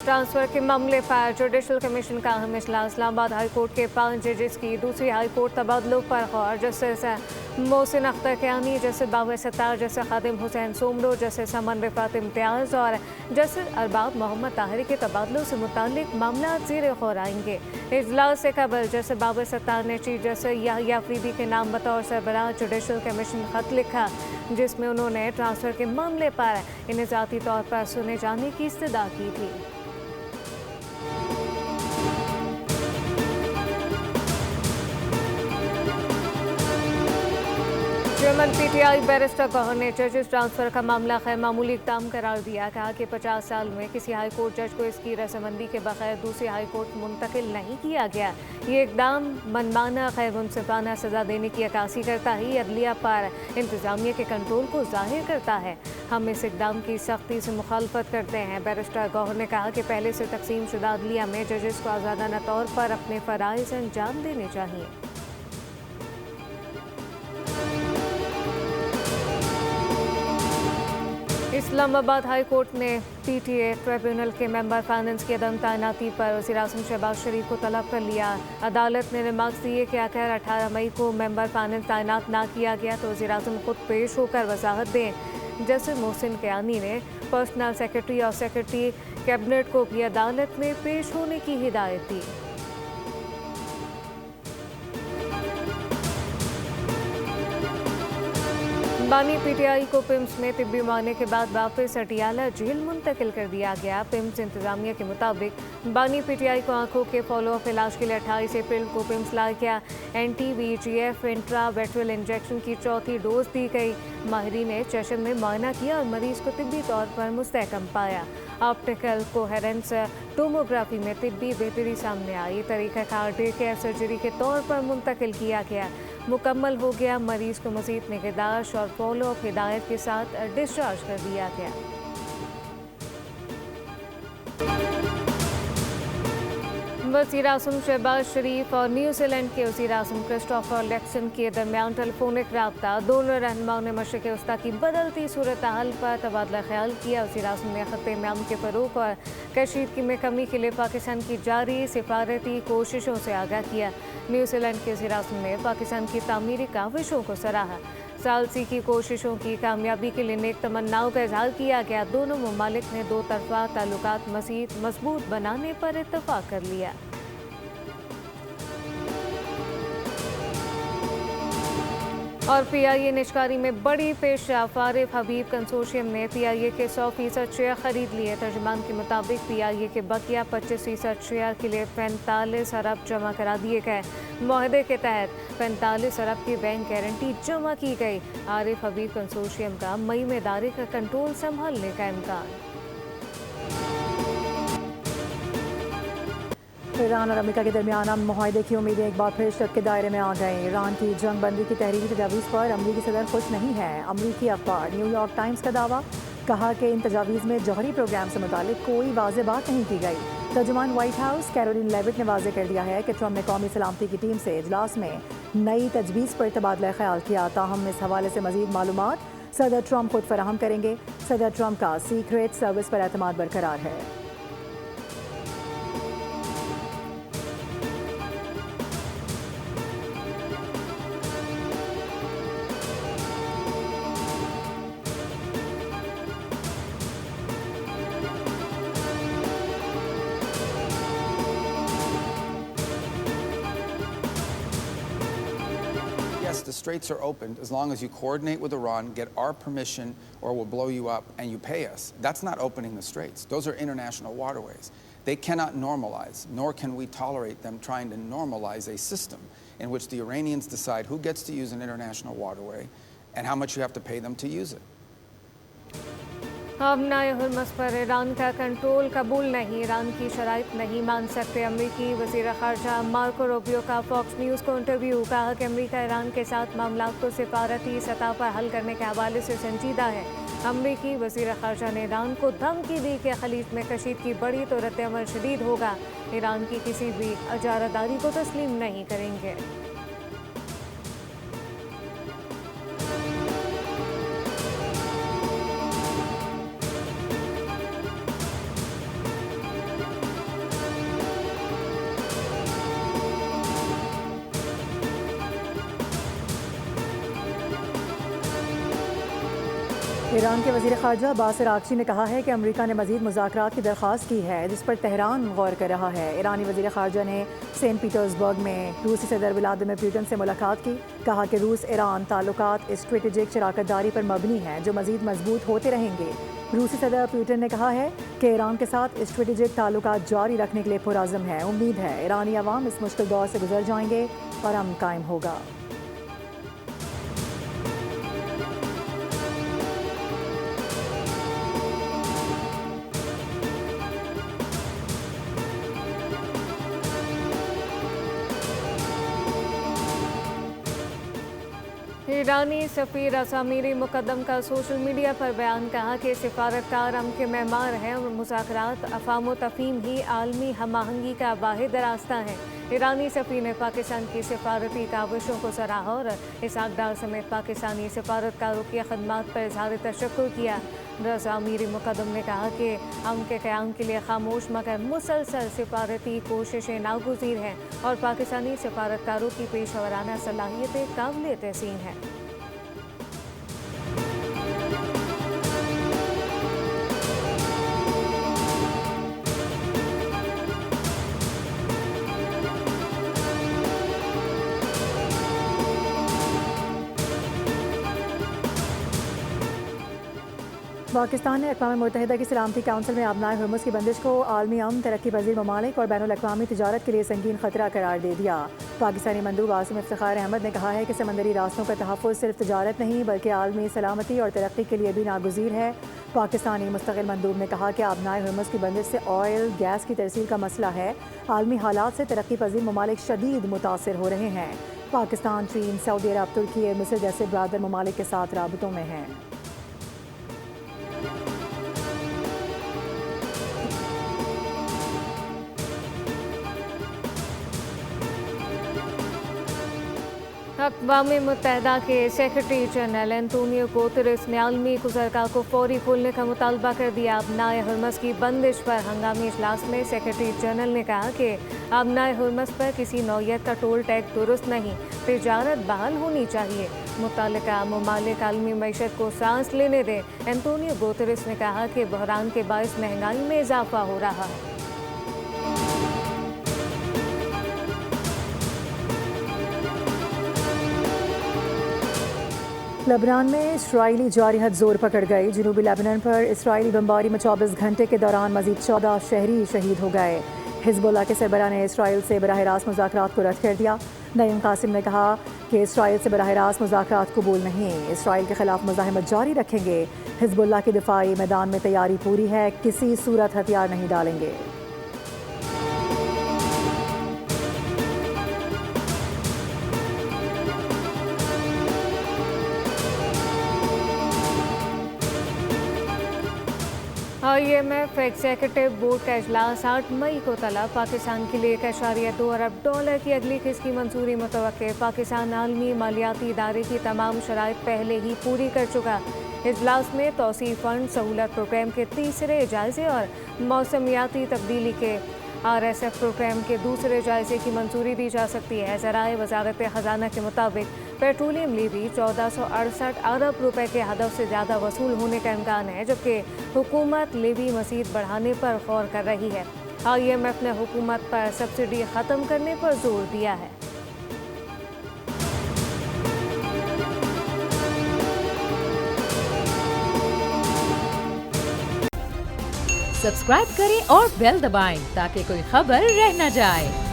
Transfer के मामले पर जुडिशल कमीशन का अहम इजलास। इस्लामाबाद हाई कोर्ट के 5 जजेस की दूसरी हाई कोर्ट तबादलों पर गौर। Justice Mohsin Akhtar Kiyani, justice Babar Sattar, justice Khadim Hussain Soomro, justice Aman Rifat Imtiaz और जस्टिस अरबाब मोहम्मद ताहिरी के तबादलों से मुताल्लिक मामला ज़ेर गौर आएंगे। इजलास से कबल जस्टिस बाबर सत्तार ने चीफ जस्टिस याहिया अफरीदी के नाम बतौर सरबराह जुडिशल कमीशन खत लिखा, जिसमें उन्होंने ट्रांसफर के मामले पर इन्हें ज़ाती तौर पर सुने जाने की इस्तदा की थी। चेयरमैन पीटीआई बैरिस्टर गौहर ने जजेस ट्रांसफर का मामला खैर मामूली इक़दाम करार दिया। कहा कि 50 साल में किसी हाई कोर्ट जज को इसकी रजामंदी के बगैर दूसरी हाई कोर्ट मुंतकिल नहीं किया गया। ये इक़दाम मनमाना खैर मुनसिफाना सज़ा देने की अक्कासी करता ही अदलिया पर इंतज़ामिया के कंट्रोल को ज़ाहिर करता है। हम इस इक़दाम की सख्ती से मुखालफत करते हैं। बैरिस्टर गौहर ने कहा कि पहले से तकसीम शुदा अदलिया में जजेस को आज़ादाना तौर पर अपने फ़राइज़ अंजाम देने चाहिए। इस्लामाबाद हाई कोर्ट ने पीटीए ट्रिब्यूनल के मेंबर फाइनेंस की अदम तैनाती पर वज़ीर आज़म शहबाज शरीफ को तलब कर लिया। अदालत ने रिमार्क्स दिए कि अगर 18 मई को मेंबर फाइनेंस तैनात ना किया गया तो वज़ीर आज़म खुद पेश होकर वजाहत दें। जस्टिस मोहसिन कियानी ने पर्सनल सेक्रेटरी और सेक्रेटरी कैबिनेट को भी अदालत में पेश होने की हिदायत दी। बानी पीटीआई को पिम्स में तिब्बी मारने के बाद वापस अटियाला जेल मुंतकिल कर दिया गया। पिम्स इंतजामिया के मुताबिक बानी पीटीआई को आंखों के फॉलोअप इलाज के लिए 28 अप्रैल को पिम्स लाया गया। NTVGF इंट्रावेट्रल इंजेक्शन की चौथी डोज दी गई। माहिरीन ने चश्म में मुआयना किया और मरीज को तिब्बी तौर पर मुस्तहकम पाया। ऑप्टिकल कोहेरेंस टोमोग्राफी में तिब्बी बेहतरी सामने आई। तरीक़ाकार डे केयर सर्जरी के तौर पर मुंतकिल किया गया। मुकम्मल हो गया। मरीज को मज़ीद निगहदाश्त और फॉलोअप हिदायत के साथ डिस्चार्ज कर दिया गया। वज़ीर आज़म शहबाज शरीफ और न्यूजीलैंड के वज़ीर आज़म क्रिस्टोफर लैक्सन के दरमियान टेलीफोनिक रब्ता। दोनों रहनुमाओं ने मशरिक़ वस्ता की बदलती सूरत हाल पर तबादला ख्याल किया। वज़ीर आज़म ने ख़त्ते में अमन के फ़रोग़ और कशीदगी में कमी के लिए पाकिस्तान की जारी सिफारती कोशिशों से आगाह किया। न्यूजीलैंड के वज़ीर आज़म ने पाकिस्तान की तामीरी काविशों को सराहा। सालसी की कोशिशों की कामयाबी के लिए नेक तमन्नाओं का इजहार किया गया। दोनों ममालिक ने दो तरफ़ा ताल्लुकात मज़ीद मजबूत बनाने पर इत्तफ़ाक़ कर लिया। और PIA निष्कारी में बड़ी पेशरफ। आरिफ हबीब कंसोर्शियम ने PIA के 100% शेयर खरीद लिए। तर्जुमान के मुताबिक PIA के बकिया 25% शेयर के लिए 45 अरब जमा करा दिए गए। मुआहदे के तहत 45 अरब की बैंक गारंटी जमा की गई। आरिफ हबीब कंसोर्शियम का मई में इदारे का कंट्रोल संभालने का इम्कान। ईरान और अमेरिका के दरमियान अमन मुआहदे की उम्मीदें एक बार फिर शक के दायरे में आ गई। ईरान की जंग बंदी की तहरीरी तजावीज़ पर अमरीकी सदर खुश नहीं है। अमरीकी अखबार न्यूयॉर्क टाइम्स का दावा। कहा कि इन तजावीज़ में जौहरी प्रोग्राम से मुतालिक कोई वाज़ेह बात नहीं की गई। तर्जुमान व्हाइट हाउस कैरोलिन लेविट ने वाज़ेह कर दिया है कि ट्रम्प ने कौमी सलामती की टीम से इजलास में नई तजवीज़ पर तबादला ख्याल किया। ताहम इस हवाले से मज़ीद मालूमात सदर ट्रम्प खुद फराहम करेंगे। सदर ट्रम्प का सीक्रेट सर्विस पर एतमाद बरकरार है। Yes, the straits are opened as long as you coordinate with Iran, get our permission, or we'll blow you up, and you pay us. That's not opening the straits. Those are international waterways. They cannot normalize, nor can we tolerate them trying to normalize a system in which the Iranians decide who gets to use an international waterway and how much you have to pay them to use it. हम नाए Hormuz पर Iran का control कबूल नहीं। Iran की शराइत नहीं मान सकते। अमरीकी वज़ीर ख़ारजा मार्को रूबियो का फॉक्स न्यूज़ को इंटरव्यू। कहा कि अमरीका ईरान के साथ मामलात को सिफारती सतह पर हल करने के हवाले से संजीदा है। अमरीकी वज़ीर ख़ारजा ने ईरान को धमकी दी कि खलीज में कशीदगी बढ़ी तो रद्द-ए-अमल शदीद होगा। ईरान की किसी भी इजारादारी को तस्लीम नहीं करेंगे। ईरान के वज़ीर ख़ारजा अब्बास अराग़ची ने कहा है कि अमेरिका ने मज़ीद मुज़ाकरात की दरख्वास्त की है, जिस पर तेहरान गौर कर रहा है। ईरानी वज़ीर ख़ारजा ने सेंट पीटर्सबर्ग में रूसी सदर व्लादिमीर पुतिन से मुलाकात की। कहा कि रूस ईरान ताल्लुकात स्ट्रेटेजिक शराकतदारी पर मबनी हैं, जो मज़ीद मजबूत होते रहेंगे। रूसी सदर पुतिन ने कहा है कि ईरान के साथ स्ट्रेटेजिक ताल्लुकात जारी रखने के लिए पुरअज़्म है। उम्मीद है ईरानी अवाम इस मुश्किल दौर से गुजर जाएंगे और अमन कायम होगा। ईरानी सफ़ीर असामीरी मुकदम का सोशल मीडिया पर बयान। कहा कि सिफारतकार अमन के मेहमान हैं और मुज़ाकरात अफ़ाम तफ़हीम ही आलमी हम आहंगी का वाहिद रास्ता है। ईरानी सफ़ीर ने पाकिस्तान की सिफारती काविशों को सराहा और इसहाक़ समेत पाकिस्तानी सिफारतकारों की खदमात पर इज़हार तशक्कुर किया। असामीरी मुकदम ने कहा कि अमन के क़याम के लिए खामोश मगर मुसलसल सिफारती कोशिशें नागुज़ीर हैं और पाकिस्तानी सिफारतकारों की पेशेवराना सलाहियतें काबिल तहसीन हैं। पाकिस्तान ने अक़वाम मुत्तहिदा की सलामती काउंसिल में आबनाए हुर्मुज़ की बंदिश को आलमी अमन, तरक्की पज़ीर ममालिक और बैनुल-अक़वामी तिजारत के लिए संगीन ख़तरा करार दे दिया। पाकिस्तानी मंदूब आसिम इफ्तिखार अहमद ने कहा है कि समंदरी रास्तों का तहफ़्फ़ुज़ सिर्फ तिजारत नहीं बल्कि आलमी सलामती और तरक्की के लिए भी नागुज़ीर है। पाकिस्तानी मुस्तक़िल मंदूब ने कहा कि आबनाए हुर्मुज़ की बंदिश से ऑयल गैस की तरसील का मसला है। आलमी हालात से तरक्की पज़ीर ममालिक शदीद मुतासिर हो रहे हैं। पाकिस्तान, चीन, सऊदी अरब, तुर्की और मिस्र जैसे ब्रादर ममालिक के साथ राबतों में हैं। अक़वाम मुत्तहिदा के सेक्रेटरी जनरल एंटोनियो गुतेरेस ने आलमी गुज़रगाह को फौरी खोलने का मुतालबा कर दिया। आबनाए हुर्मुज़ की बंदिश पर हंगामी इजलास में सेक्रेटरी जनरल ने कहा कि आबनाए हुर्मुज़ पर किसी नौयत का टोल टैक्स दुरुस्त नहीं, तिजारत बहाल होनी चाहिए। मुतल्लिका ममालिक आलमी मईशत को सांस लेने दें। एंटोनियो गुतेरेस ने कहा कि बहरान के बायस महंगाई में इजाफा हो रहा है। लेबनान में इसराइली जारहत जोर पकड़ गई। जनूबी लेबनान पर इसराइली बमबारी में 24 घंटे के दौरान मजीद 14 शहरी शहीद हो गए। हिजबुल्लाह के सरबराह ने इसराइल से बराह रास्त मुज़ाकरात को रद्द कर दिया। नईम कासिम ने कहा कि इसराइल से बराह रास्त मुज़ाकरात कबूल नहीं, इसराइल के खिलाफ मुज़ाहमत जारी रखेंगे। हिजबुल्लाह की दिफाई मैदान में तैयारी पूरी है, किसी सूरत हथियार नहीं डालेंगे। IMF एग्जीक्यूटिव बोर्ड का इजलास 8 मई को तलब। पाकिस्तान के लिए $1.2 अरब की अगली किस्त की मंजूरी मुतवक्के। पाकिस्तान आलमी मालियाती इदारे की तमाम शराइत पहले ही पूरी कर चुका। इजलास में तौसीफ़ फ़ंड सहूलत प्रोग्राम के तीसरे जायजे और मौसमियाती तब्दीली के RSF प्रोग्राम के दूसरे जायजे की मंजूरी दी जा सकती है। ज़राए वज़ारत ख़जाना के मुताबिक पेट्रोलियम लीवी 1468 अरब रुपए के हदफ से ज़्यादा वसूल होने का इम्कान है, जबकि हुकूमत लीवी मज़ीद बढ़ाने पर गौर कर रही है। IMF ने हुकूमत पर सब्सिडी ख़त्म करने पर जोर दिया है। सब्सक्राइब करें और बेल दबाएं ताकि कोई खबर रह न जाए।